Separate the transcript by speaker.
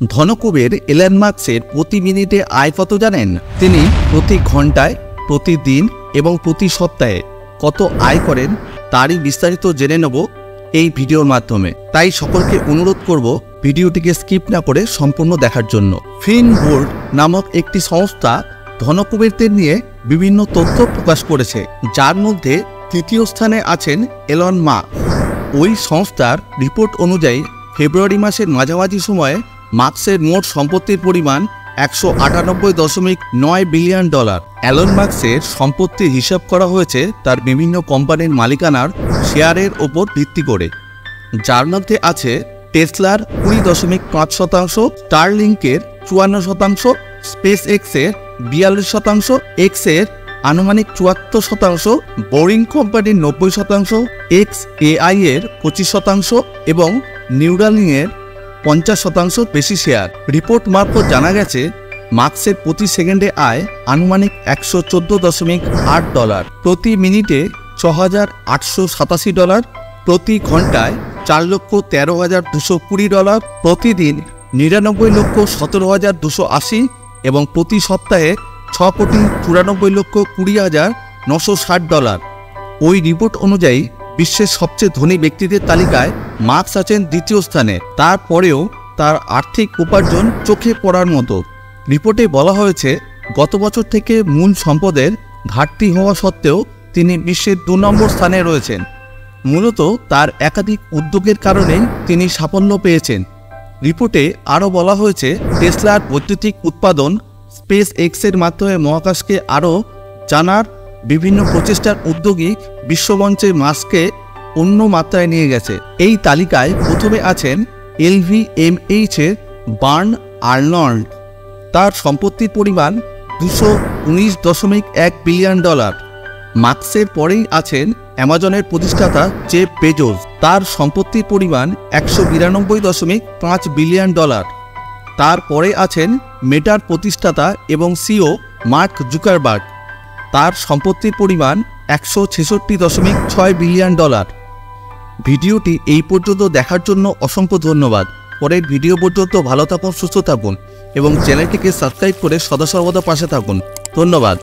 Speaker 1: ধনকুবের Elon মাস্কের প্রতি মিনিটে আয় কত জানেন? তিনি প্রতি ঘন্টায়, প্রতিদিন এবং প্রতি সপ্তাহে কত আয় করেন তারই বিস্তারিত জেনে নেব এই ভিডিওর মাধ্যমে। তাই সকলকে অনুরোধ করব ভিডিওটিকে স্কিপ না করে সম্পূর্ণ দেখার জন্য। ফিনবোর্ড নামক একটি সংস্থা ধনকুবেরদের নিয়ে বিভিন্ন তথ্য প্রকাশ করেছে, যার মধ্যে তৃতীয় স্থানে আছেন এলন মাস্ক। ওই সংস্থার রিপোর্ট অনুযায়ী ফেব্রুয়ারি মাসের মাঝামাঝি সময়ে মাস্কের মোট সম্পত্তির পরিমাণ 198.9 বিলিয়ন ডলার। এলন মাস্কের সম্পত্তির হিসাব করা হয়েছে তার বিভিন্ন কোম্পানির মালিকানার শেয়ারের ওপর ভিত্তি করে, যার মধ্যে আছে টেসলার 20.5%, স্টারলিংকের 54%, স্পেস এক্সের 42%, এক্সের আনুমানিক 74%, বোরিং কোম্পানির 90%, XAI এর 25% এবং নিউরালিংয়ের 50% বেশি শেয়ার। রিপোর্ট মারফত জানা গেছে মাস্কের প্রতি সেকেন্ডে আয় আনুমানিক $114.8, প্রতি মিনিটে $6,887, প্রতি ঘন্টায় $4,13,220, প্রতিদিন $99,17,280 এবং প্রতি সপ্তাহে $6,94,20,960। ওই রিপোর্ট অনুযায়ী বিশ্বের সবচেয়ে ধনী ব্যক্তিদের তালিকায় মাস্ক আছেন দ্বিতীয় স্থানে। তারপরেও তার আর্থিক উপার্জন চোখে পড়ার মতো। রিপোর্টে বলা হয়েছে গত বছর থেকে মূল সম্পদের ঘাটতি হওয়া সত্ত্বেও তিনি বিশ্বের 2 নম্বর স্থানে রয়েছেন। মূলত তার একাধিক উদ্যোগের কারণেই তিনি সাফল্য পেয়েছেন। রিপোর্টে আরও বলা হয়েছে টেসলার বৈদ্যুতিক উৎপাদন, স্পেস এক্সের মাধ্যমে মহাকাশকে আরও জানার বিভিন্ন প্রচেষ্টার উদ্যোগী বিশ্বমঞ্চে মাস্ককে অন্য মাত্রায় নিয়ে গেছে। এই তালিকায় প্রথমে আছেন LVMH এর বার্ন আর্নল্ড। তার সম্পত্তির পরিমাণ $219.1 বিলিয়ন। মাস্কের পরেই আছেন অ্যামাজনের প্রতিষ্ঠাতা জেফ বেজোস। তার সম্পত্তির পরিমাণ $192.5 বিলিয়ন। তারপরে আছেন মেটার প্রতিষ্ঠাতা এবং সিও মার্ক জুকারবার্গ। তার সম্পত্তির পরিমাণ $166.6 বিলিয়ন। ভিডিওটি এই পর্যন্ত দেখার জন্য অসংখ্য ধন্যবাদ। পরের ভিডিও পর্যন্ত ভালো থাকুন, সুস্থ থাকুন এবং চ্যানেলটিকে সাবস্ক্রাইব করে সদা সর্বদা পাশে থাকুন। ধন্যবাদ।